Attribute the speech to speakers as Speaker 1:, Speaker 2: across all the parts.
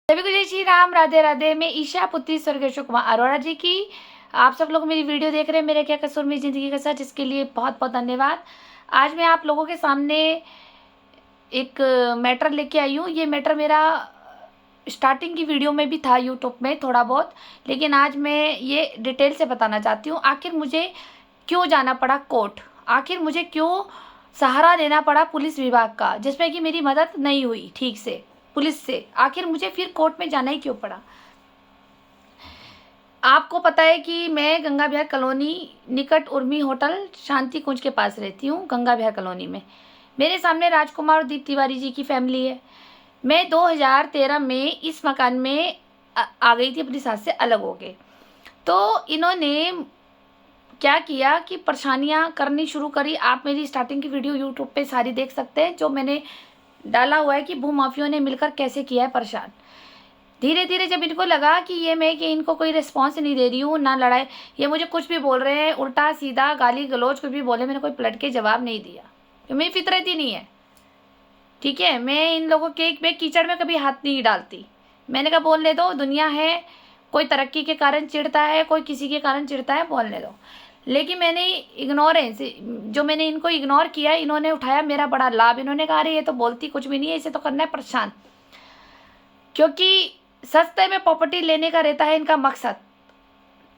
Speaker 1: सभी को जय श्री राम, राधे राधे। मैं ईशा पुत्री स्वर्गीय अशोक कुमार अरोड़ा जी की आप सब लोग मेरी वीडियो देख रहे हैं मेरे क्या कसूर मेरी ज़िंदगी का सच, इसके लिए बहुत बहुत धन्यवाद। आज मैं आप लोगों के सामने एक मैटर लेके आई हूँ। ये मैटर मेरा स्टार्टिंग की वीडियो में भी था यूट्यूब में थोड़ा बहुत, लेकिन आज मैं ये डिटेल से बताना चाहती हूँ। आखिर मुझे क्यों जाना पड़ा कोर्ट, आखिर मुझे क्यों सहारा लेना पड़ा पुलिस विभाग का, जिसमें कि मेरी मदद नहीं हुई ठीक से पुलिस से। आखिर मुझे फिर कोर्ट में जाना ही क्यों पड़ा। आपको पता है कि मैं गंगा विहार कॉलोनी निकट उर्मी होटल शांति कुंज के पास रहती हूँ, गंगा विहार कॉलोनी में। मेरे सामने राजकुमार और दीप तिवारी जी की फैमिली है। मैं 2013 में इस मकान में आ गई थी, अपनी सास से अलग हो गए। तो इन्होंने क्या किया कि परेशानियां करनी शुरू करी। आप मेरी स्टार्टिंग की वीडियो यूट्यूब पे सारी देख सकते हैं, जो मैंने डाला हुआ है कि भूमाफियों ने मिलकर कैसे किया है परेशान। धीरे धीरे जब इनको लगा कि ये मैं कि इनको कोई रिस्पॉन्स नहीं दे रही हूँ, ना लड़ाई, ये मुझे कुछ भी बोल रहे हैं, उल्टा सीधा गाली गलौज कुछ भी बोले, मैंने कोई पलट के जवाब नहीं दिया, क्योंकि मेरी फितरत ही नहीं है। ठीक है, मैं इन लोगों के मैं कीचड़ में कभी हाथ नहीं डालती। मैंने कहा बोलने दो, दुनिया है, कोई तरक्की के कारण चिढ़ता है, कोई किसी के कारण चिढ़ता है, बोलने दो। लेकिन मैंने जो मैंने इनको इग्नोर किया, इन्होंने उठाया मेरा बड़ा लाभ। इन्होंने कहा अरे ये तो बोलती कुछ भी नहीं है, इसे तो करना है परेशान, क्योंकि सस्ते में प्रॉपर्टी लेने का रहता है इनका मकसद।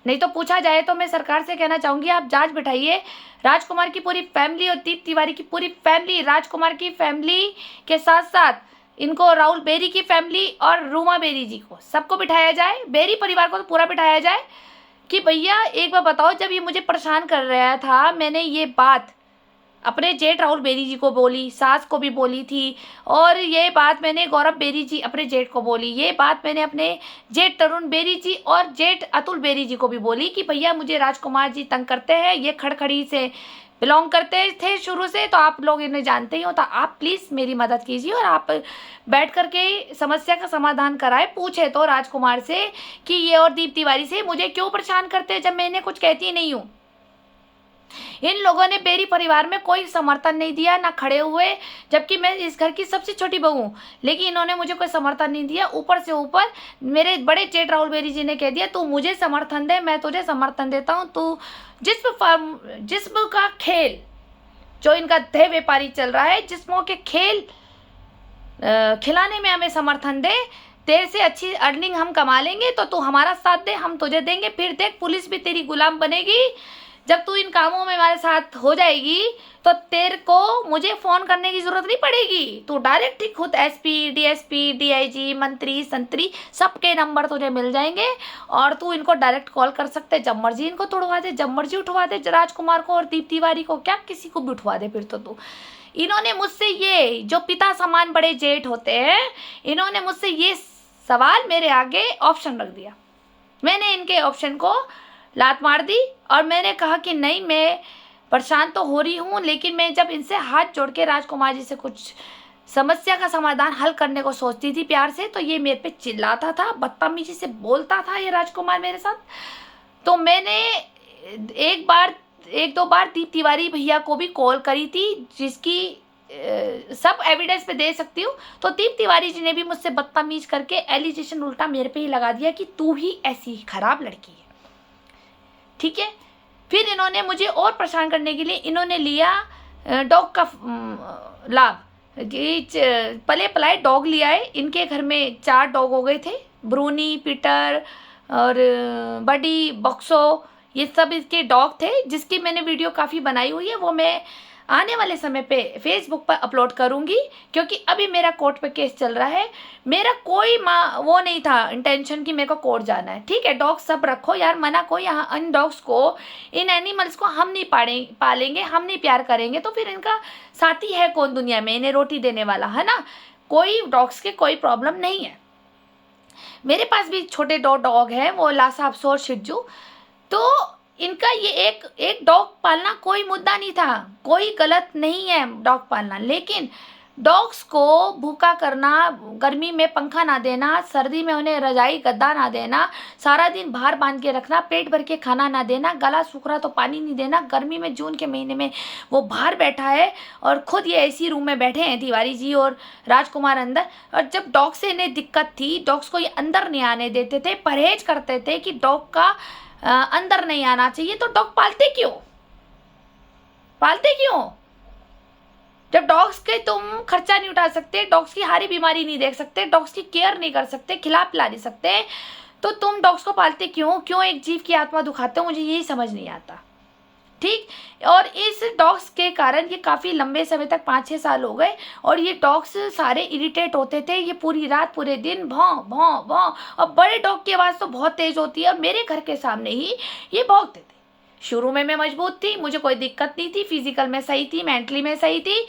Speaker 1: नहीं तो पूछा जाए तो मैं सरकार से कहना चाहूँगी, आप जांच बिठाइए। राजकुमार की पूरी फैमिली और दीप तिवारी की पूरी फैमिली, राजकुमार की फैमिली के साथ साथ इनको राहुल बेरी की फैमिली और रूमा बेरी जी को, सबको बिठाया जाए, बेरी परिवार को तो पूरा बिठाया जाए कि भैया एक बार बताओ, जब ये मुझे परेशान कर रहा था, मैंने ये बात अपने जेठ राहुल बेरी जी को बोली, सास को भी बोली थी, और ये बात मैंने गौरव बेरी जी अपने जेठ को बोली, ये बात मैंने अपने जेठ तरुण बेरी जी और जेठ अतुल बेरी जी को भी बोली कि भैया मुझे राजकुमार जी तंग करते हैं, ये खड़खड़ी से बिलोंग करते थे शुरू से, तो आप लोग इन्हें जानते ही हो, तो आप प्लीज़ मेरी मदद कीजिए और आप बैठ करके समस्या का समाधान कराए। पूछे तो राजकुमार से कि ये और दीप तिवारी से मुझे क्यों परेशान करते हैं, जब मैं इन्हें कुछ कहती नहीं हूँ। इन लोगों ने बेरी परिवार में कोई समर्थन नहीं दिया, ना खड़े हुए, जबकि मैं इस घर की सबसे छोटी बहू हूँ, लेकिन इन्होंने मुझे कोई समर्थन नहीं दिया। ऊपर से ऊपर मेरे बड़े जेठ राहुल बेरी जी ने कह दिया तू मुझे समर्थन दे, मैं तुझे समर्थन देता हूँ, तू जिस्म का खेल, जो इनका देह व्यापारी चल रहा है, जिस्मों के खेल खिलाने में हमें समर्थन दे, तेरे से अच्छी अर्निंग हम कमा लेंगे तो तू हमारा साथ दे, हम तुझे देंगे, फिर देख पुलिस भी तेरी गुलाम बनेगी। जब तू इन कामों में हमारे साथ हो जाएगी तो तेरे को मुझे फ़ोन करने की ज़रूरत नहीं पड़ेगी, तू डायरेक्ट ही खुद एसपी, डीएसपी, डीआईजी, मंत्री संतरी सबके नंबर तुझे मिल जाएंगे और तू इनको डायरेक्ट कॉल कर सकते, जब मर्जी इनको तोड़वा दे, जब मर्जी उठवा दे, राजकुमार को और दीप तिवारी को, क्या किसी को भी उठवा दे फिर तो तू। इन्होंने मुझसे ये, जो पिता समान बड़े जेठ होते हैं, इन्होंने मुझसे ये सवाल मेरे आगे ऑप्शन रख दिया। मैंने इनके ऑप्शन को लात मार दी और मैंने कहा कि नहीं, मैं परेशान तो हो रही हूँ, लेकिन मैं जब इनसे हाथ जोड़ के राजकुमार जी से कुछ समस्या का समाधान हल करने को सोचती थी प्यार से, तो ये मेरे पे चिल्लाता था, बदतमीजी से बोलता था ये राजकुमार मेरे साथ। तो मैंने एक दो बार दीप तिवारी भैया को भी कॉल करी थी, जिसकी सब एविडेंस पे दे सकती हूँ। तो दीप तिवारी जी ने भी मुझसे बदतमीज करके एलिगेशन उल्टा मेरे पे ही लगा दिया कि तू ही ऐसी खराब लड़की है। ठीक है, फिर इन्होंने मुझे और परेशान करने के लिए इन्होंने लिया डॉग का लाभ, पले पलाए डॉग लिया है। इनके घर में 4 डॉग हो गए थे, ब्रूनी, पीटर और बडी, बक्सो, ये सब इसके डॉग थे, जिसकी मैंने वीडियो काफ़ी बनाई हुई है, वो मैं आने वाले समय पे फेसबुक पर अपलोड करूंगी, क्योंकि अभी मेरा कोर्ट पे केस चल रहा है। मेरा कोई वो नहीं था इंटेंशन कि मेरे को कोर्ट जाना है। ठीक है, डॉग सब रखो यार, मना कोई, यहाँ इन डॉग्स को, इन एनिमल्स को हम नहीं पालेंगे, हम नहीं प्यार करेंगे, तो फिर इनका साथी है कौन दुनिया में, इन्हें रोटी देने वाला, है ना। कोई डॉग्स के कोई प्रॉब्लम नहीं है। मेरे पास भी छोटे 2 डॉग हैं, वो लासा, अफसोर, शिज्जू। तो इनका ये एक डॉग पालना कोई मुद्दा नहीं था, कोई गलत नहीं है डॉग पालना, लेकिन डॉग्स को भूखा करना, गर्मी में पंखा ना देना, सर्दी में उन्हें रजाई गद्दा ना देना, सारा दिन बाहर बांध के रखना, पेट भर के खाना ना देना, गला सूख रहा तो पानी नहीं देना। गर्मी में जून के महीने में वो बाहर बैठा है और खुद ये एसी रूम में बैठे हैं तिवारी जी और राजकुमार अंदर। और जब डॉग से इन्हें दिक्कत थी, डॉग्स को ये अंदर नहीं आने देते थे, परहेज करते थे कि डॉग का अंदर नहीं आना चाहिए, तो डॉग पालते क्यों? जब डॉग्स के तुम खर्चा नहीं उठा सकते, डॉग्स की हारी बीमारी नहीं देख सकते, डॉग्स की केयर नहीं कर सकते, खिला पिला नहीं सकते, तो तुम डॉग्स को पालते क्यों एक जीव की आत्मा दुखाते हो? मुझे यही समझ नहीं आता। ठीक। और इस डॉग्स के कारण ये काफ़ी लंबे समय तक 5-6 साल हो गए और ये डॉग्स सारे इरिटेट होते थे। ये पूरी रात पूरे दिन भौं भौं भौं, और बड़े डॉग की आवाज़ तो बहुत तेज़ होती है और मेरे घर के सामने ही ये भौंकते थे। शुरू में मैं मजबूत थी, मुझे कोई दिक्कत नहीं थी, फिजिकल में सही थी, मेंटली में सही थी,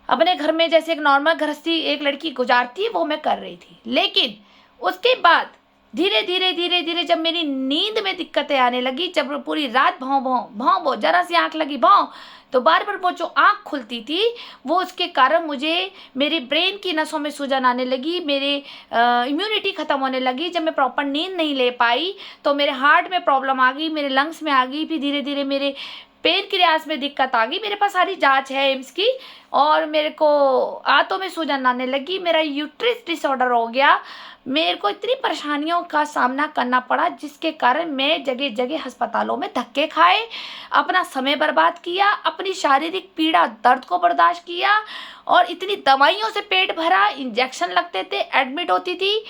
Speaker 1: अपने घर में जैसे एक नॉर्मल गृहस्थी एक लड़की गुजारती है वो मैं कर रही थी। लेकिन उसके बाद धीरे धीरे जब मेरी नींद में दिक्कतें आने लगी, जब पूरी रात भौं भौं भौं भौं, जरा सी आँख लगी भौं, तो बार बार वो जो आँख खुलती थी वो उसके कारण मुझे मेरे ब्रेन की नसों में सूजन आने लगी, मेरे इम्यूनिटी ख़त्म होने लगी। जब मैं प्रॉपर नींद नहीं ले पाई तो मेरे हार्ट में प्रॉब्लम आ गई, मेरे लंग्स में आ गई, फिर धीरे धीरे मेरे पेनक्रियास में दिक्कत आ गई। मेरे पास सारी जांच है एम्स की, और मेरे को आंतों में सूजन आने लगी, मेरा यूट्रिस डिसऑर्डर हो गया, मेरे को इतनी परेशानियों का सामना करना पड़ा जिसके कारण मैं जगह जगह अस्पतालों में धक्के खाए, अपना समय बर्बाद किया, अपनी शारीरिक पीड़ा दर्द को बर्दाश्त किया, और इतनी दवाइयों से पेट भरा, इंजेक्शन लगते थे, एडमिट होती थी,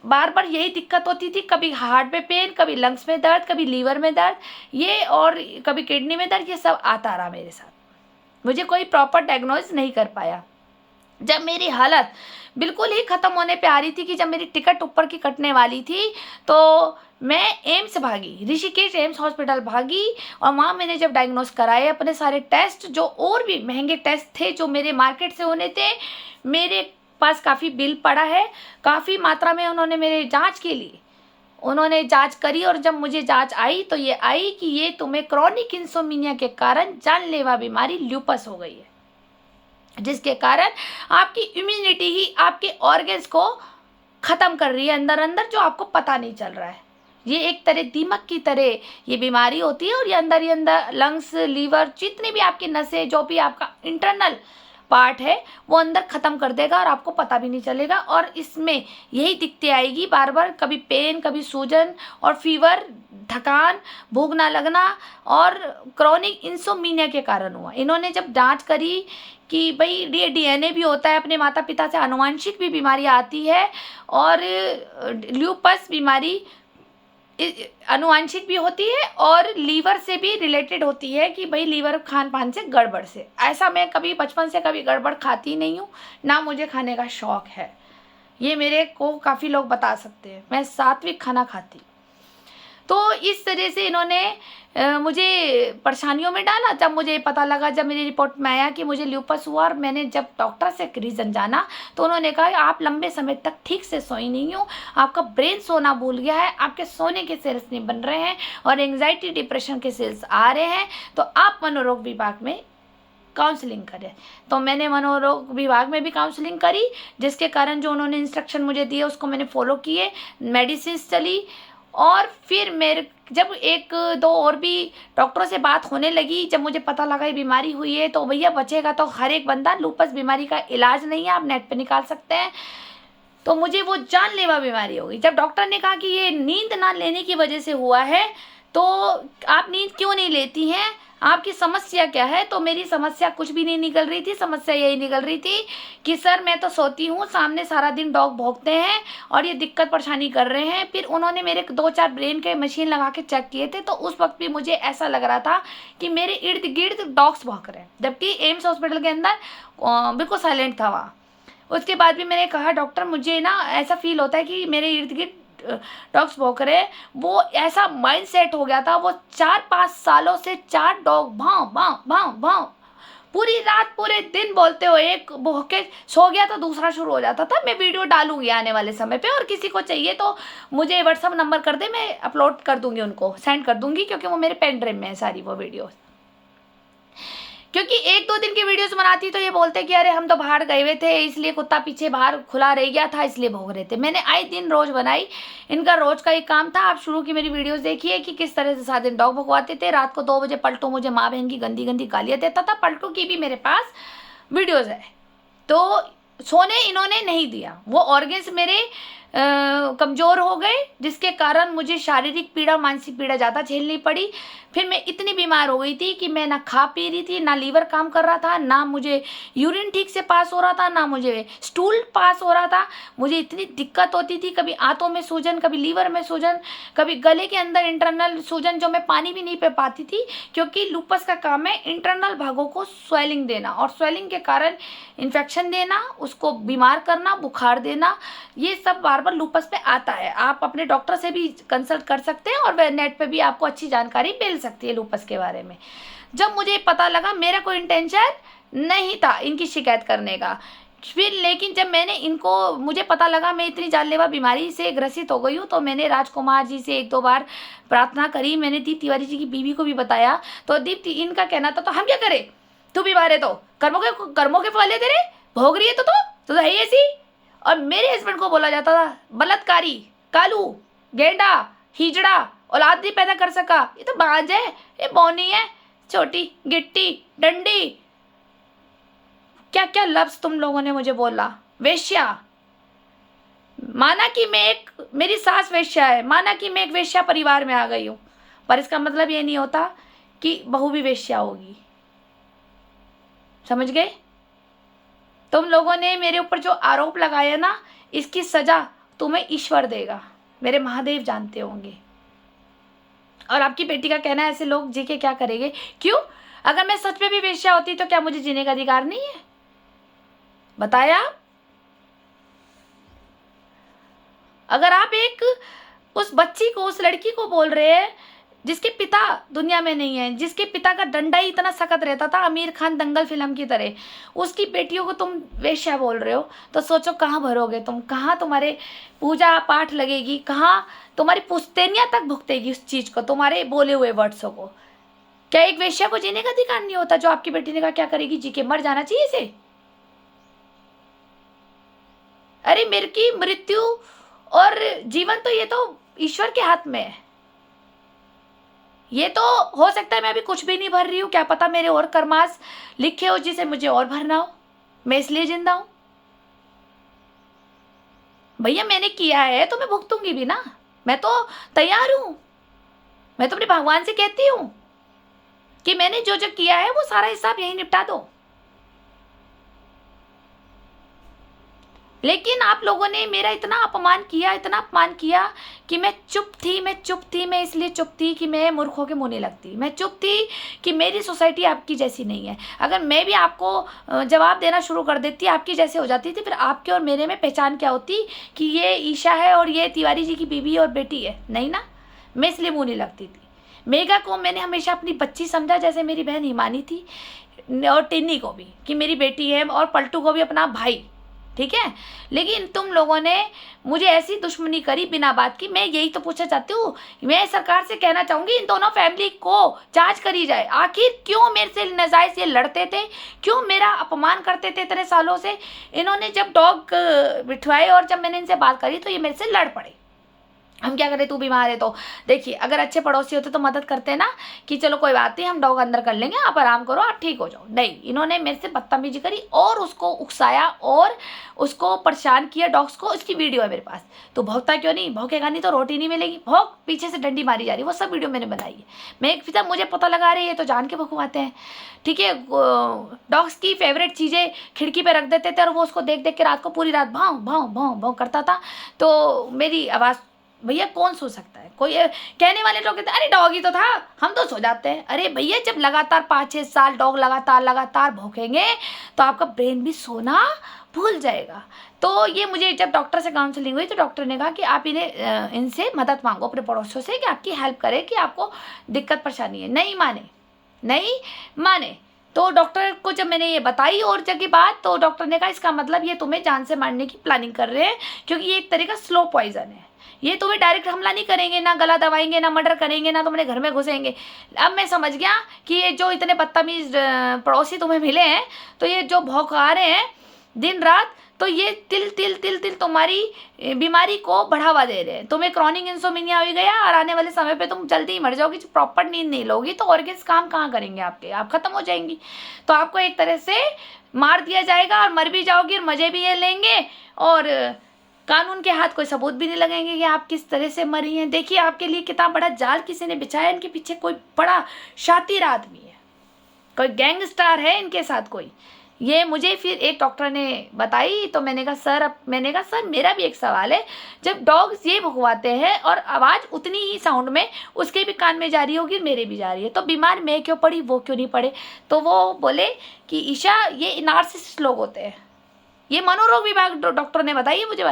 Speaker 1: बार बार यही दिक्कत होती थी, कभी हार्ट में पेन, कभी लंग्स में दर्द, कभी लीवर में दर्द, ये और कभी किडनी में दर्द, ये सब आता रहा मेरे साथ। मुझे कोई प्रॉपर डायग्नोज नहीं कर पाया। जब मेरी हालत बिल्कुल ही ख़त्म होने पे आ रही थी कि जब मेरी टिकट ऊपर की कटने वाली थी, तो मैं एम्स भागी, ऋषिकेश एम्स हॉस्पिटल भागी, और वहाँ मैंने जब डायग्नोज कराए अपने सारे टेस्ट, जो और भी महंगे टेस्ट थे जो मेरे मार्केट से होने थे, मेरे पास काफ़ी बिल पड़ा है, काफ़ी मात्रा में उन्होंने मेरे जांच के लिए उन्होंने जांच करी, और जब मुझे जांच आई तो ये आई कि ये तुम्हें क्रॉनिक इंसोमिनिया के कारण जानलेवा बीमारी ल्यूपस हो गई है, जिसके कारण आपकी इम्यूनिटी ही आपके ऑर्गन्स को ख़त्म कर रही है अंदर अंदर, जो आपको पता नहीं चल रहा है। ये एक तरह दीमक की तरह ये बीमारी होती है, और ये अंदर लंग्स, लीवर, जितनी भी आपकी नसें, जो भी आपका इंटरनल पार्ट है वो अंदर ख़त्म कर देगा और आपको पता भी नहीं चलेगा। और इसमें यही दिक्कतें आएगी बार बार, कभी पेन, कभी सूजन और फीवर, थकान, भूख ना लगना, और क्रॉनिक इंसोमिनिया के कारण हुआ। इन्होंने जब जांच करी कि भाई ये डीएनए भी होता है, अपने माता पिता से आनुवंशिक भी बीमारी आती है, और ल्यूपस बीमारी आनुवंशिक भी होती है और लीवर से भी रिलेटेड होती है कि भाई लीवर खान पान से गड़बड़ से। ऐसा मैं कभी बचपन से कभी गड़बड़ खाती नहीं हूँ, ना मुझे खाने का शौक़ है, ये मेरे को काफ़ी लोग बता सकते हैं। मैं सात्विक खाना खाती हूँ। तो इस तरह से इन्होंने मुझे परेशानियों में डाला। जब मुझे पता लगा, जब मेरी रिपोर्ट में आया कि मुझे ल्यूपस हुआ, और मैंने जब डॉक्टर से रीज़न जाना तो उन्होंने कहा आप लंबे समय तक ठीक से सोई नहीं हो, आपका ब्रेन सोना भूल गया है, आपके सोने के सेल्स नहीं बन रहे हैं, और एंग्जाइटी डिप्रेशन के सेल्स आ रहे हैं, तो आप मनोरोग विभाग में काउंसलिंग करें। तो मैंने मनोरोग विभाग में भी काउंसलिंग करी, जिसके कारण जो उन्होंने इंस्ट्रक्शन मुझे दिए उसको मैंने फॉलो किए, मेडिसिन चली। और फिर मेरे जब 1-2 और भी डॉक्टरों से बात होने लगी, जब मुझे पता लगा ये बीमारी हुई है, तो भैया बचेगा तो हर एक बंदा, लूपस बीमारी का इलाज नहीं है, आप नेट पे निकाल सकते हैं। तो मुझे वो जानलेवा बीमारी हो गई। जब डॉक्टर ने कहा कि ये नींद ना लेने की वजह से हुआ है, तो आप नींद क्यों नहीं लेती हैं, आपकी समस्या क्या है? तो मेरी समस्या कुछ भी नहीं निकल रही थी। समस्या यही निकल रही थी कि सर मैं तो सोती हूँ, सामने सारा दिन डॉग भौंकते हैं और ये दिक्कत परेशानी कर रहे हैं। फिर उन्होंने मेरे 2-4 ब्रेन के मशीन लगा के चेक किए थे, तो उस वक्त भी मुझे ऐसा लग रहा था कि मेरे इर्द गिर्द डॉग्स भौंक रहे हैं, जबकि एम्स हॉस्पिटल के अंदर बिल्कुल साइलेंट था वहाँ। उसके बाद भी मैंने कहा डॉक्टर मुझे ना ऐसा फील होता है कि मेरे इर्द गिर्द डॉग्स भौंक रहे। वो ऐसा माइंड सेट हो गया था। वो 4-5 सालों से 4 डॉग भाव भाव भाव भाव पूरी रात पूरे दिन बोलते हो। एक भौंके सो गया तो दूसरा शुरू हो जाता था। मैं वीडियो डालूंगी आने वाले समय पे, और किसी को चाहिए तो मुझे व्हाट्सअप नंबर कर दे, मैं अपलोड कर दूंगी, उनको सेंड कर दूंगी, क्योंकि वो मेरे पेन ड्राइव में है सारी वो वीडियो। क्योंकि 1-2 दिन की वीडियोस बनाती तो ये बोलते कि अरे हम तो बाहर गए हुए थे इसलिए कुत्ता पीछे बाहर खुला रह गया था इसलिए भौंक रहे थे। मैंने आए दिन रोज बनाई, इनका रोज का एक काम था। आप शुरू की मेरी वीडियोस देखिए कि किस तरह से सारे दिन डॉग भगवाते थे। रात को 2 बजे पलटू मुझे माँ बहन की गंदी गंदी गालियाँ देता था। पलटू की भी मेरे पास वीडियोज है। तो सोने इन्होंने नहीं दिया, वो ऑर्गन्स मेरे कमज़ोर हो गए, जिसके कारण मुझे शारीरिक पीड़ा मानसिक पीड़ा ज़्यादा झेलनी पड़ी। फिर मैं इतनी बीमार हो गई थी कि मैं ना खा पी रही थी, ना लीवर काम कर रहा था, ना मुझे यूरिन ठीक से पास हो रहा था, ना मुझे स्टूल पास हो रहा था। मुझे इतनी दिक्कत होती थी, कभी आंतों में सूजन, कभी लीवर में सूजन, कभी गले के अंदर इंटरनल सूजन, जो मैं पानी भी नहीं पी पाती थी। क्योंकि लूपस का काम है इंटरनल भागों को स्वेलिंग देना, और स्वेलिंग के कारण इन्फेक्शन देना, उसको बीमार करना, बुखार देना, ये सब बार बार लूपस पे आता है। आप अपने डॉक्टर से भी कंसल्ट कर सकते हैं और नेट पे भी आपको अच्छी जानकारी मिल सकती है लूपस के बारे में। जब मुझे पता लगा, मेरा कोई इंटेंशन नहीं था इनकी शिकायत करने का, फिर लेकिन जब मुझे पता लगा मैं इतनी जानलेवा बीमारी से ग्रसित हो गई हूँ, तो मैंने राजकुमार जी से 1-2 बार प्रार्थना करी। मैंने दीप तिवारी जी की बीवी को भी बताया, तो दीप इनका कहना था तो हम क्या करें, तू बीमार है तो कर्मों के फल है तेरे, भोग रही है तो है ही ऐसी। और मेरे हस्बैंड को बोला जाता था बलात्कारी, कालू, गेंडा, हिजड़ा, औलाद नहीं पैदा कर सका, ये तो बाज है, ये बौनी है, छोटी गिट्टी डंडी, क्या क्या लफ्ज तुम लोगों ने मुझे बोला। वेश्या, माना कि मेरी सास वेश्या है, माना कि मैं एक वेश्या परिवार में आ गई हूँ, पर इसका मतलब ये नहीं होता कि बहू भी वेश्या होगी। समझ गए? तुम लोगों ने मेरे ऊपर जो आरोप लगाया ना, इसकी सजा तुम्हें ईश्वर देगा, मेरे महादेव जानते होंगे। और आपकी बेटी का कहना है ऐसे लोग जी के क्या करेंगे? क्यों? अगर मैं सच में भी वेश्या होती तो क्या मुझे जीने का अधिकार नहीं है? बताया। अगर आप उस बच्ची को, उस लड़की को बोल रहे हैं जिसके पिता दुनिया में नहीं है, जिसके पिता का डंडा ही इतना सख्त रहता था आमिर खान दंगल फिल्म की तरह, उसकी बेटियों को तुम वेश्या बोल रहे हो, तो सोचो कहाँ भरोगे तुम, कहाँ तुम्हारे पूजा पाठ लगेगी, कहाँ तुम्हारी पुश्तैनियां तक भुगतेगी उस चीज़ को, तुम्हारे बोले हुए वर्ड्सों को। क्या एक वेश्या को जीने का अधिकार नहीं होता? जो आपकी बेटी ने कहा क्या करेगी, जी के मर जाना चाहिए इसे। अरे मेरे की मृत्यु और जीवन तो ये तो ईश्वर के हाथ में है। ये तो हो सकता है मैं अभी कुछ भी नहीं भर रही हूँ, क्या पता मेरे और कर्मास लिखे हो जिसे मुझे और भरना हो, मैं इसलिए जिंदा हूं। भैया मैंने किया है तो मैं भुगतूंगी भी ना, मैं तो तैयार हूं। मैं तो अपने भगवान से कहती हूं कि मैंने जो जो किया है वो सारा हिसाब यही निपटा दो। लेकिन आप लोगों ने मेरा इतना अपमान किया कि मैं चुप थी। मैं इसलिए चुप थी कि मैं मूर्खों के मुँह नहीं लगती। मैं चुप थी कि मेरी सोसाइटी आपकी जैसी नहीं है। अगर मैं भी आपको जवाब देना शुरू कर देती, आपकी जैसे हो जाती थी, फिर आपके और मेरे में पहचान क्या होती कि ये ईशा है और ये तिवारी जी की बीवी और बेटी है? नहीं ना, मैं इसलिए मुँह नहीं लगती थी। मेघा को मैंने हमेशा अपनी बच्ची समझा, जैसे मेरी बहन हिमानी थी, और टिन्नी को भी कि मेरी बेटी है, और पलटू को भी अपना भाई, ठीक है। लेकिन तुम लोगों ने मुझे ऐसी दुश्मनी करी बिना बात की। मैं यही तो पूछना चाहती हूँ, मैं सरकार से कहना चाहूँगी इन दोनों फैमिली को जांच करी जाए। आखिर क्यों मेरे से नाजायज ये लड़ते थे, क्यों मेरा अपमान करते थे इतने सालों से? इन्होंने जब डॉग बिठवाए और जब मैंने इनसे बात करी तो ये मेरे से लड़ पड़े। हम क्या करें, तू बीमार है तो देखिए, अगर अच्छे पड़ोसी होते तो मदद करते ना कि चलो कोई बात नहीं, हम डॉग अंदर कर लेंगे, आप आराम करो, आप ठीक हो जाओ। नहीं, इन्होंने मेरे से बदतमीजी करी और उसको उकसाया और उसको परेशान किया। डॉग्स को, उसकी वीडियो है मेरे पास। तो भौंकता क्यों नहीं? भौंकेगा नहीं तो रोटी नहीं मिलेगी। भौंक, पीछे से डंडी मारी जा रही, वो सब वीडियो मैंने बनाई है। मैं जब मुझे पता लगा रही है तो जान के भौंकवाते हैं, ठीक है। डॉग्स की फेवरेट चीज़ें खिड़की पे रख देते थे और वो उसको देख देख के रात को पूरी रात भाव भाव भाव भाव करता था। तो मेरी आवाज़ भैया कौन सो सकता है? कोई कहने वाले लोग कहते अरे डॉग ही तो था, हम तो सो जाते हैं। अरे भैया, जब लगातार 5-6 साल डॉग लगातार भौंकेंगे तो आपका ब्रेन भी सोना भूल जाएगा। तो ये मुझे जब डॉक्टर से काउंसलिंग हुई तो डॉक्टर ने कहा कि आप इनसे मदद मांगो अपने पड़ोसियों से कि आपकी हेल्प करें, कि आपको दिक्कत परेशानी है। नहीं माने। तो डॉक्टर को जब मैंने ये बताई और जगह बात, तो डॉक्टर ने कहा इसका मतलब ये तुम्हें जान से मारने की प्लानिंग कर रहे हैं, क्योंकि ये एक तरह का स्लो पॉइजन है। ये तुम्हें डायरेक्ट हमला नहीं करेंगे, ना गला दबाएंगे, ना मर्डर करेंगे, ना तुम्हारे घर में घुसेंगे। अब मैं समझ गया कि ये जो इतने बदतमीज पड़ोसी तुम्हें मिले हैं, तो ये जो भौंका रहे हैं दिन रात, तो ये तिल तिल तिल तिल तुम्हारी बीमारी को बढ़ावा दे रहे हैं। तुम्हें क्रॉनिक इंसोमिनिया हो गया और आने वाले समय पे तुम जल्दी ही मर जाओगी। प्रॉपर नींद नहीं लोगी तो ऑर्गन्स काम कहाँ करेंगे आपके, आप खत्म हो जाएंगी। तो आपको एक तरह से मार दिया जाएगा और मर भी जाओगी और मजे भी ये लेंगे, और कानून के हाथ कोई सबूत भी नहीं लगेंगे कि आप किस तरह से मरी हैं। देखिए आपके लिए कितना बड़ा जाल किसी ने बिछाया। इनके पीछे कोई बड़ा शातिर आदमी है, कोई गैंगस्टर है इनके साथ कोई। ये मुझे फिर एक डॉक्टर ने बताई, तो मैंने कहा सर मेरा भी एक सवाल है, जब डॉग्स ये भुगवाते हैं और आवाज़ उतनी ही साउंड में उसके भी कान में जा रही होगी, मेरे भी जा रही है, तो बीमार मैं क्यों पड़ी, वो क्यों नहीं पड़े? तो वो बोले कि ईशा ये नार्सिसिस्ट लोग होते हैं। ये मनोरोग विभाग डॉक्टर ने बताई मुझे,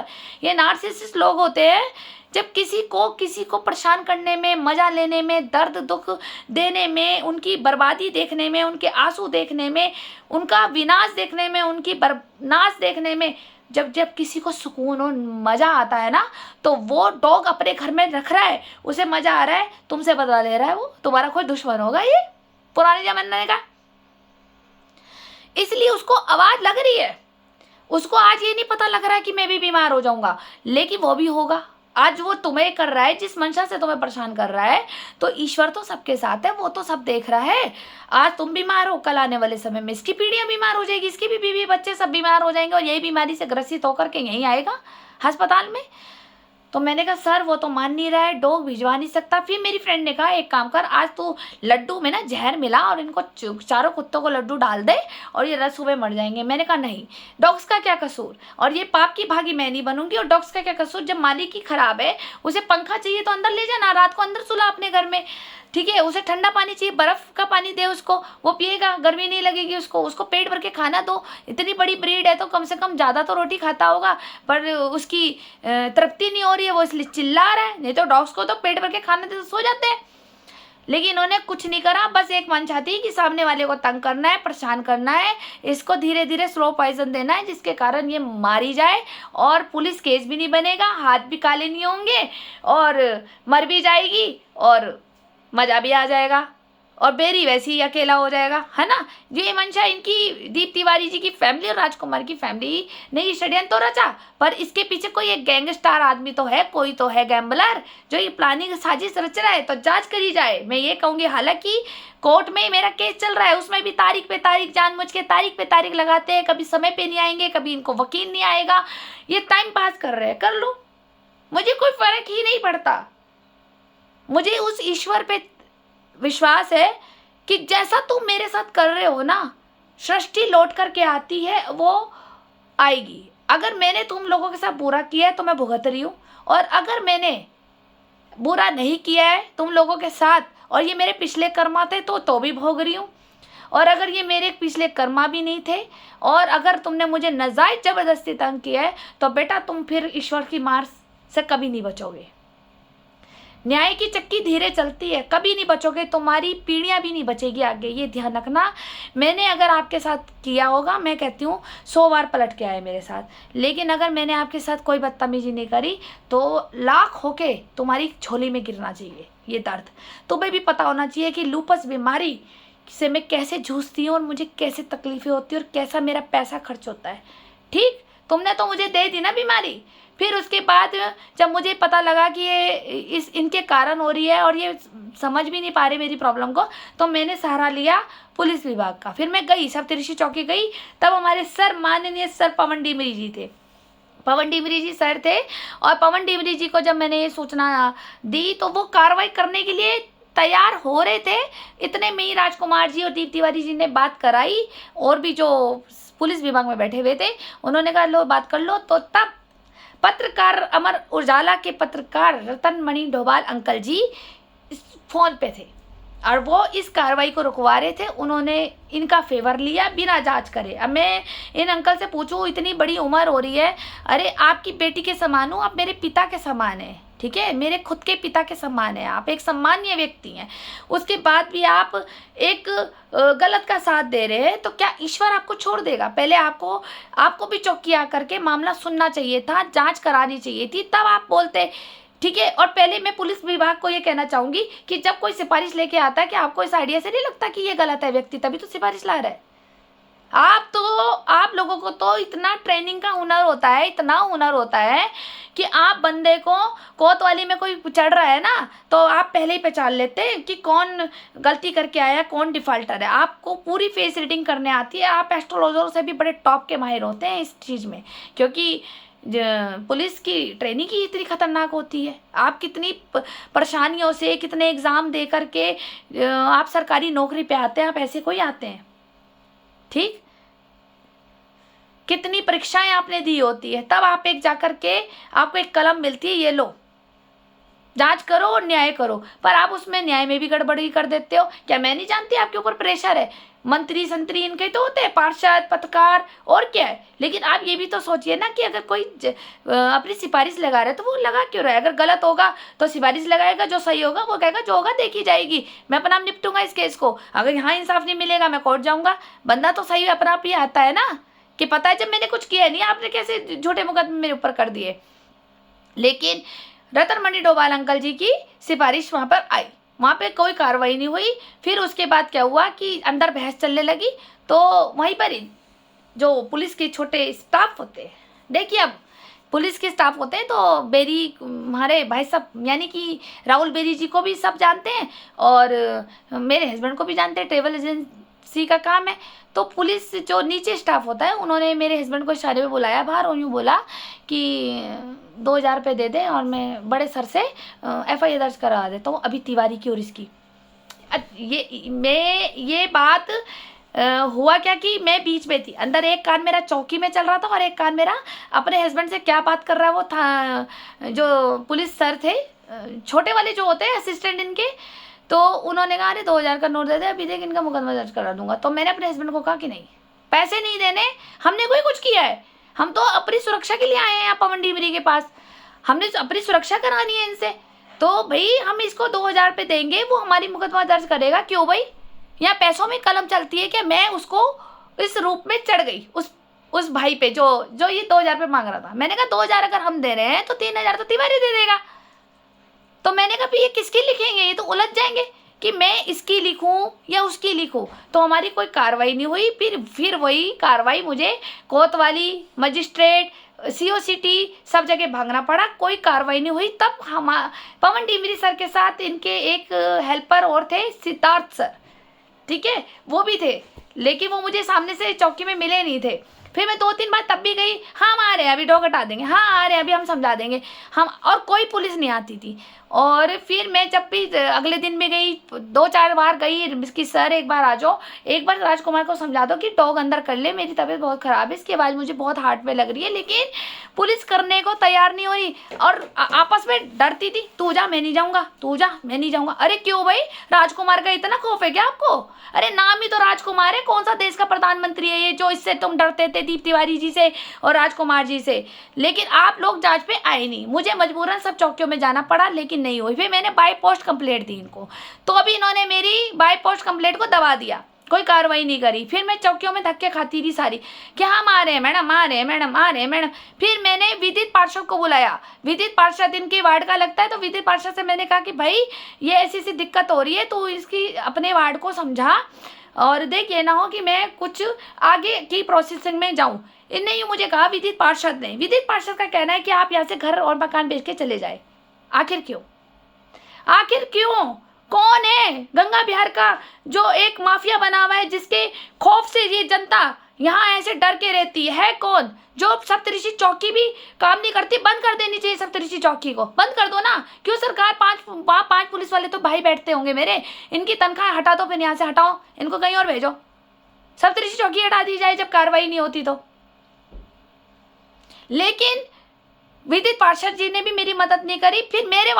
Speaker 1: ये नार्सिसिस्ट लोग होते हैं। जब किसी को परेशान करने में, मज़ा लेने में, दर्द दुख देने में, उनकी बर्बादी देखने में, उनके आंसू देखने में, उनका विनाश देखने में, उनकी नाश देखने में, जब किसी को सुकून और मज़ा आता है ना, तो वो डॉग अपने घर में रख रहा है, उसे मज़ा आ रहा है, तुमसे बदला ले रहा है, वो तुम्हारा कोई दुश्मन होगा ये पुराने जमाने का। इसलिए उसको आवाज़ लग रही है, उसको आज ये नहीं पता लग रहा है कि मैं भी बीमार हो जाऊंगा, लेकिन वो भी होगा। आज वो तुम्हें कर रहा है, जिस मंशा से तुम्हें परेशान कर रहा है, तो ईश्वर तो सबके साथ है, वो तो सब देख रहा है। आज तुम बीमार हो, कल आने वाले समय में इसकी पीढ़ियां बीमार हो जाएगी, इसकी भी बीवी बच्चे सब बीमार हो जाएंगे, और यही बीमारी से ग्रसित होकर के यहीं आएगा अस्पताल में। तो मैंने कहा सर वो तो मान नहीं रहा है, डॉग भिजवा नहीं सकता। फिर मेरी फ्रेंड ने कहा एक काम कर, आज तू लड्डू में ना जहर मिला और इनको चारों कुत्तों को लड्डू डाल दे और ये रात सुबह मर जाएंगे। मैंने कहा नहीं, डॉग्स का क्या कसूर, और ये पाप की भागी मैं नहीं बनूंगी, और डॉग्स का क्या कसूर। जब मालिक ही खराब है, उसे पंखा चाहिए तो अंदर ले जाना, रात को अंदर सुला अपने घर में, ठीक है। उसे ठंडा पानी चाहिए, बर्फ़ का पानी दे उसको, वो पिएगा, गर्मी नहीं लगेगी उसको पेट भर के खाना दो। इतनी बड़ी ब्रीड है तो कम से कम ज़्यादा तो रोटी खाता होगा, पर उसकी तृप्ति नहीं हो रही है, वो इसलिए चिल्ला रहा है। नहीं तो डॉग्स को तो पेट भर के खाना दे तो सो जाते हैं। लेकिन इन्होंने कुछ नहीं करा, बस एक मन चाहती है कि सामने वाले को तंग करना है, परेशान करना है, इसको धीरे धीरे स्लो पॉइजन देना है, जिसके कारण ये मारी जाए और पुलिस केस भी नहीं बनेगा, हाथ भी काले नहीं होंगे, और मर भी जाएगी और मज़ा भी आ जाएगा, और बेरी वैसे ही अकेला हो जाएगा, है ना। ये मंशा इनकी, दीप तिवारी जी की फैमिली और राजकुमार की फैमिली ने ये षड्यंत्र तो रचा, पर इसके पीछे कोई एक गैंगस्टर आदमी तो है, कोई तो है गैम्बलर जो ये प्लानिंग साजिश रच रहा है। तो जांच करी जाए, मैं ये कहूँगी। हालांकि कोर्ट में मेरा केस चल रहा है, उसमें भी तारीख पे तारीख, जानबूझ के तारीख पे तारीख लगाते हैं, कभी समय पे नहीं आएंगे, कभी इनको वकील नहीं आएगा, ये टाइम पास कर रहे हैं। कर लो, मुझे कोई फर्क ही नहीं पड़ता। मुझे उस ईश्वर पे विश्वास है कि जैसा तुम मेरे साथ कर रहे हो ना, सृष्टि लौट करके आती है, वो आएगी। अगर मैंने तुम लोगों के साथ बुरा किया है तो मैं भुगत रही हूँ, और अगर मैंने बुरा नहीं किया है तुम लोगों के साथ और ये मेरे पिछले कर्मा थे तो भी भोग रही हूँ, और अगर ये मेरे पिछले कर्मा भी नहीं थे और अगर तुमने मुझे नाजायज ज़बरदस्ती तंग किया है, तो बेटा तुम फिर ईश्वर की मार से कभी नहीं बचोगे। न्याय की चक्की धीरे चलती है, कभी नहीं बचोगे, तुम्हारी पीढ़ियां भी नहीं बचेगी आगे, ये ध्यान रखना। मैंने अगर आपके साथ किया होगा, मैं कहती हूँ 100 बार पलट के आए मेरे साथ, लेकिन अगर मैंने आपके साथ कोई बदतमीजी नहीं करी तो लाख होके तुम्हारी झोली में गिरना चाहिए ये दर्द। तुम्हें भी पता होना चाहिए कि लूपस बीमारी से मैं कैसे जूझती हूँ और मुझे कैसे तकलीफ़ें होती हैं और कैसा मेरा पैसा खर्च होता है। ठीक, तुमने तो मुझे दे दी ना बीमारी, फिर उसके बाद जब मुझे पता लगा कि ये इनके कारण हो रही है और ये समझ भी नहीं पा रहे मेरी प्रॉब्लम को, तो मैंने सहारा लिया पुलिस विभाग का। फिर मैं गई, सप्तऋषि चौकी गई, तब हमारे सर, माननीय सर पवन डिमरी जी थे, पवन डिमरी जी सर थे, और पवन डिमरी जी को जब मैंने ये सूचना दी तो वो कार्रवाई करने के लिए तैयार हो रहे थे। इतने में ही राजकुमार जी और दीप तिवारी जी ने बात कराई, और भी जो पुलिस विभाग में बैठे हुए थे उन्होंने कहा लो बात कर लो। तो तब पत्रकार, अमर उजाला के पत्रकार रतन मणि डोभाल अंकल जी फ़ोन पे थे, और वो इस कार्रवाई को रुकवा रहे थे। उन्होंने इनका फेवर लिया बिना जांच करे। अब मैं इन अंकल से पूछूं, इतनी बड़ी उम्र हो रही है, अरे आपकी बेटी के समान हूँ, आप मेरे पिता के समान है, ठीक है, मेरे खुद के पिता के समान है, आप एक सम्मानीय व्यक्ति हैं, उसके बाद भी आप एक गलत का साथ दे रहे हैं, तो क्या ईश्वर आपको छोड़ देगा? पहले आपको भी चौकी आकर के मामला सुनना चाहिए था, जांच करानी चाहिए थी, तब आप बोलते, ठीक है। और पहले मैं पुलिस विभाग को ये कहना चाहूंगी कि जब कोई सिफारिश लेके आता है, कि आपको इस आइडिया से नहीं लगता कि ये गलत है व्यक्ति, तभी तो सिफारिश ला रहा है। आप लोगों को तो इतना ट्रेनिंग का हुनर होता है, इतना हुनर होता है कि आप बंदे को कोतवाली में कोई चढ़ रहा है ना, तो आप पहले ही पहचान लेते हैं कि कौन गलती करके आया, कौन डिफॉल्टर है। आपको पूरी फेस रीडिंग करने आती है। आप एस्ट्रोलॉजर से भी बड़े टॉप के माहिर होते हैं इस चीज़ में, क्योंकि पुलिस की ट्रेनिंग ही इतनी खतरनाक होती है। आप कितनी परेशानियों से, कितने एग्ज़ाम दे करके आप सरकारी नौकरी पे आते हैं, आप ऐसे कोई आते हैं, ठीक, कितनी परीक्षाएं आपने दी होती है, तब आप एक जाकर के आपको एक कलम मिलती है, ये लो जांच करो और न्याय करो। पर आप उसमें न्याय में भी गड़बड़ी कर देते हो। क्या मैं नहीं जानती आपके ऊपर प्रेशर है? मंत्री संतरी इनके तो होते हैं, पार्षद, पत्रकार, और क्या है। लेकिन आप ये भी तो सोचिए ना कि अगर कोई अपनी सिफारिश लगा रहा है तो वो लगा क्यों रहा है? अगर गलत होगा तो सिफारिश लगाएगा, जो सही होगा वो कहेगा जो होगा देखी जाएगी, मैं अपना निपटूंगा इस केस को। अगर यहाँ इंसाफ नहीं मिलेगा मैं कोर्ट जाऊंगा। बंदा तो सही अपना आप ही आता है ना, कि पता है जब मैंने कुछ किया नहीं, आपने कैसे झूठे मुकदमे मेरे ऊपर कर दिए। लेकिन रतन मणि डोभाल अंकल जी की सिफारिश वहाँ पर आई, वहाँ पे कोई कार्रवाई नहीं हुई। फिर उसके बाद क्या हुआ कि अंदर बहस चलने लगी, तो वहीं पर ही जो पुलिस के छोटे स्टाफ होते हैं, देखिए अब पुलिस के स्टाफ होते हैं तो बेरी, हमारे भाई साहब यानी कि राहुल बेरी जी को भी सब जानते हैं, और मेरे हस्बैंड को भी जानते हैं, ट्रेवल एजेंसी का काम है। तो पुलिस जो नीचे स्टाफ होता है, उन्होंने मेरे हस्बैंड को इशारे में बुलाया बाहर और यूँ बोला कि 2000 रुपये दे दें और मैं बड़े सर से FIR दर्ज करा देता हूँ अभी तिवारी की और इसकी। ये बात हुआ क्या कि मैं बीच में थी, अंदर एक कान मेरा चौकी में चल रहा था और एक कान मेरा अपने हस्बैंड से क्या बात कर रहा है वो था। जो पुलिस सर थे, छोटे वाले जो होते हैं असिस्टेंट इनके, तो उन्होंने कहा अरे 2000 का नोट दे दे, अभी देख इनका मुकदमा दर्ज करा दूंगा। तो मैंने अपने हस्बैंड को कहा कि नहीं, पैसे नहीं देने, हमने कोई कुछ किया है, हम तो अपनी सुरक्षा के लिए आए हैं यहाँ पवन डीमरी के पास, हमने अपनी सुरक्षा करानी है इनसे, तो भाई हम इसको 2000 रुपये देंगे, वो हमारी मुकदमा दर्ज करेगा। क्यों भाई, यहाँ पैसों में कलम चलती है क्या? मैं उसको इस रूप में चढ़ गई उस भाई पे जो ये 2000 रुपये मांग रहा था। मैंने कहा 2000 अगर हम दे रहे हैं तो 3000 तो तिवारी दे देगा। तो मैंने कहा ये किसकी लिखेंगे, ये तो उलझ जाएंगे कि मैं इसकी लिखूं या उसकी लिखूं। तो हमारी कोई कार्रवाई नहीं हुई। फिर वही कार्रवाई मुझे कोतवाली, मजिस्ट्रेट, COCT सब जगह भागना पड़ा, कोई कार्रवाई नहीं हुई। तब हम पवन डीमरी सर के साथ इनके एक हेल्पर और थे, सिद्धार्थ सर, ठीक है, वो भी थे, लेकिन वो मुझे सामने से चौकी में मिले नहीं थे। फिर मैं 2-3 बार तब भी गई, हाँ हम आ रहे हैं अभी डॉग हटा देंगे, हाँ आ रहे हैं अभी हम समझा देंगे हम, और कोई पुलिस नहीं आती थी। और फिर मैं जब भी अगले दिन भी गई, 2-4 बार गई कि सर एक बार आ जाओ, एक बार राजकुमार को समझा दो कि डॉग अंदर कर ले, मेरी तबीयत बहुत ख़राब है, इसकी आवाज़ मुझे बहुत हार्ट पे लग रही है। लेकिन पुलिस करने को तैयार नहीं हो रही और आपस में डरती थी, तू जा मैं नहीं जाऊँगा, तू जा मैं नहीं जाऊँगा। अरे क्यों भाई, राजकुमार का इतना खौफ है क्या आपको? अरे नाम ही तो राजकुमार है, कौन सा देश का प्रधानमंत्री है ये जो इससे तुम डरते थे, दीप तिवारी जी से और राजकुमार जी से। लेकिन आप लोग जांच पे आए नहीं, मुझे मजबूरन सब चौकियों में जाना पड़ा, लेकिन नहीं हुई। फिर मैंने बाय पोस्ट कंप्लेंट दी इनको, तो अभी इन्होंने मेरी बाय पोस्ट कंप्लेंट को दबा दिया, कोई कार्रवाई नहीं करी। फिर मैं चौकियों में धक्के खाती रही सारी कि हम आ रहे हैं मैडम, आ रहे हैं मैडम, आ रहे हैं मैडम। फिर मैंने विदित पार्षद को बुलाया, विदित पार्षद इनके वार्ड का लगता है, तो विदित पार्षद से मैंने कहा कि भाई ये ऐसी दिक्कत हो रही है, तो इसकी अपने वार्ड को समझा और देख ये ना हो कि मैं कुछ आगे की प्रोसेसिंग में जाऊं। इनने यूँ मुझे कहा, विदित पार्षद ने, विदित पार्षद का कहना है कि आप यहाँ से घर और मकान बेच के चले जाए। आखिर क्यों, आखिर क्यों? कौन है गंगा बिहार का जो एक माफिया बना हुआ है, जिसके खौफ से ये जनता यहाँ ऐसे डर के रहती है? कौन? जो सप्तऋषि चौकी भी काम नहीं करती, बंद कर देनी चाहिए सप्तऋषि चौकी को, बंद कर दो ना। क्यों सरकार, 5 पुलिस वाले तो भाई बैठते होंगे मेरे, इनकी तनख्वाह हटा दो, फिर यहाँ से हटाओ, इनको कहीं और भेजो, सप्तऋषि चौकी हटा दी जाए जब कार्रवाई नहीं होती तो। लेकिन विदित पार्षद जी ने भी मेरी मदद नहीं करी। फिर मेरे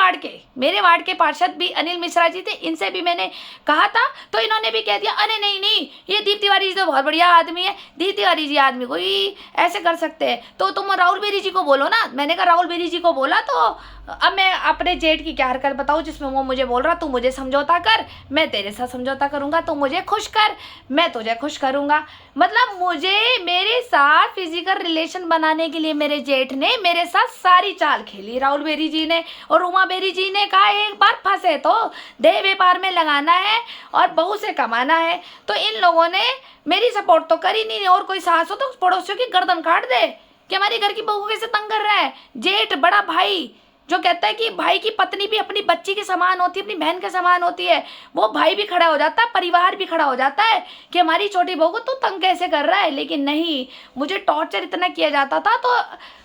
Speaker 1: वार्ड के पार्षद भी अनिल मिश्रा जी थे, इनसे भी मैंने कहा था तो इन्होंने भी कह दिया अरे नहीं नहीं, ये दीप तिवारी जी तो बहुत बढ़िया आदमी है, दीप तिवारी जी आदमी कोई ऐसे कर सकते हैं तो तुम राहुल बेरी जी को बोलो ना। मैंने कहा राहुल बेरी जी को बोला तो अब मैं अपने जेठ की क्या हरकत बताऊँ जिसमें वो मुझे बोल रहा तू मुझे समझौता कर, मैं तेरे साथ समझौता करूँगा, तू मुझे खुश कर, मैं तुझे खुश करूँगा। मतलब मुझे मेरे साथ फिजिकल रिलेशन बनाने के लिए मेरे जेठ ने मेरे साथ सारी चाल खेली, राहुल बेरी जी ने और उमा बेरी जी ने कहा एक बार फंसे तो देह व्यापार में लगाना है और बहू से कमाना है। तो इन लोगों ने मेरी सपोर्ट तो करी नहीं, और कोई सास हो तो पड़ोसियों की गर्दन काट दे कि हमारी घर की बहू को कैसे तंग कर रहा है। जेठ बड़ा भाई जो कहता है कि भाई की पत्नी भी अपनी बच्ची के समान होती है, अपनी बहन के समान होती है, वो भाई भी खड़ा हो जाता है, परिवार भी खड़ा हो जाता है कि हमारी छोटी बहू को तू तंग कैसे कर रहा है। लेकिन नहीं, मुझे टॉर्चर इतना किया जाता था तो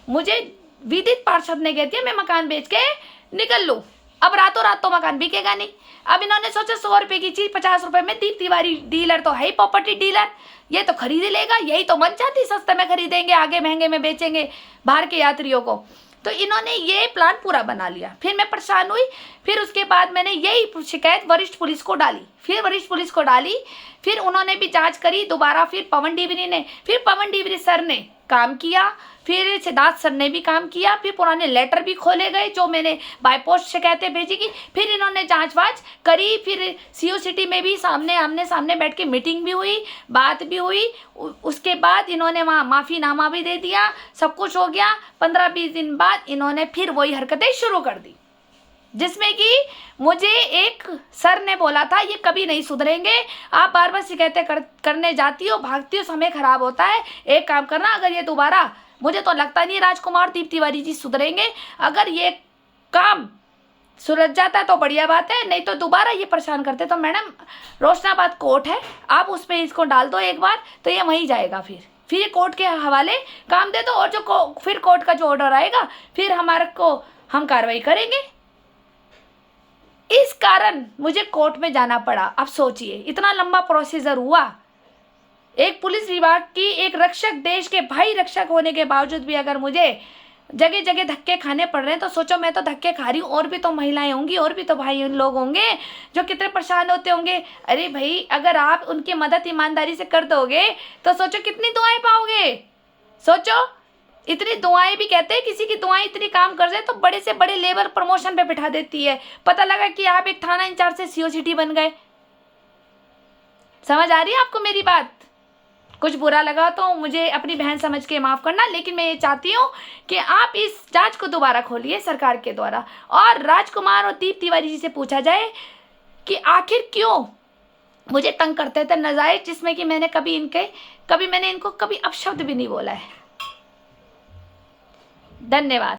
Speaker 1: मुझे विदित पार्षद ने कह दिया मैं मकान बेच के निकल लूँ। अब रातों रात तो मकान बिकेगा नहीं। अब इन्होंने सोचा 100 रुपये की चीज़ 50 रुपये में, दीप तिवारी डीलर तो है ही प्रॉपर्टी डीलर, ये तो खरीद लेगा, यही तो मन चाहती सस्ते में खरीदेंगे आगे महंगे में बेचेंगे बाहर के यात्रियों को। तो इन्होंने ये प्लान पूरा बना लिया। फिर मैं परेशान हुई, फिर उसके बाद मैंने यही शिकायत वरिष्ठ पुलिस को डाली, फिर उन्होंने भी जांच करी दोबारा। फिर पवन डिवरी सर ने काम किया, फिर सिद्धार्थ सर ने भी काम किया, फिर पुराने लेटर भी खोले गए जो मैंने बाय पोस्ट शिकायतें भेजी की। फिर इन्होंने जांच वाच करी, फिर सीओ सिटी में भी आमने सामने बैठ के मीटिंग भी हुई, बात भी हुई। उसके बाद इन्होंने वहाँ माफ़ीनामा भी दे दिया, सब कुछ हो गया। 15-20 दिन बाद इन्होंने फिर वही हरकतें शुरू कर दी, जिसमें कि मुझे एक सर ने बोला था ये कभी नहीं सुधरेंगे, आप बार बार शिकायतें करने जाती हो, भागती हो, समय खराब होता है, एक काम करना, अगर ये दोबारा, मुझे तो लगता नहीं राजकुमार दीप तिवारी जी सुधरेंगे, अगर ये काम सुलझ जाता है तो बढ़िया बात है, नहीं तो दोबारा ये परेशान करते तो मैडम रोशनाबाद कोर्ट है, आप उस पर इसको डाल दो एक बार तो ये वहीं जाएगा। फिर ये कोर्ट के हवाले काम दे दो, और जो फिर कोर्ट का जो ऑर्डर आएगा फिर हम कार्रवाई करेंगे। इस कारण मुझे कोर्ट में जाना पड़ा। अब सोचिए इतना लंबा प्रोसीजर हुआ, एक पुलिस विभाग की एक रक्षक, देश के भाई रक्षक होने के बावजूद भी अगर मुझे जगह जगह धक्के खाने पड़ रहे हैं तो सोचो मैं तो धक्के खा रही हूँ, और भी तो महिलाएं होंगी, और भी तो भाई लोग होंगे जो कितने परेशान होते होंगे। अरे भाई अगर आप उनकी मदद ईमानदारी से कर दोगे तो सोचो कितनी दुआएं पाओगे। सोचो इतनी दुआएं भी, कहते हैं किसी की दुआएं इतनी काम कर जाए तो बड़े से बड़े लेवल प्रमोशन पे बिठा देती है। पता लगा कि आप एक थाना इंचार्ज से सीओ सिटी बन गए। समझ आ रही है आपको मेरी बात? कुछ बुरा लगा तो मुझे अपनी बहन समझ के माफ़ करना, लेकिन मैं ये चाहती हूँ कि आप इस जांच को दोबारा खोलिए सरकार के द्वारा, और राजकुमार और दीप तिवारी जी से पूछा जाए कि आखिर क्यों मुझे तंग करते थे नाजायज, जिसमें कि मैंने कभी मैंने इनको कभी अपशब्द भी नहीं बोला है। धन्यवाद।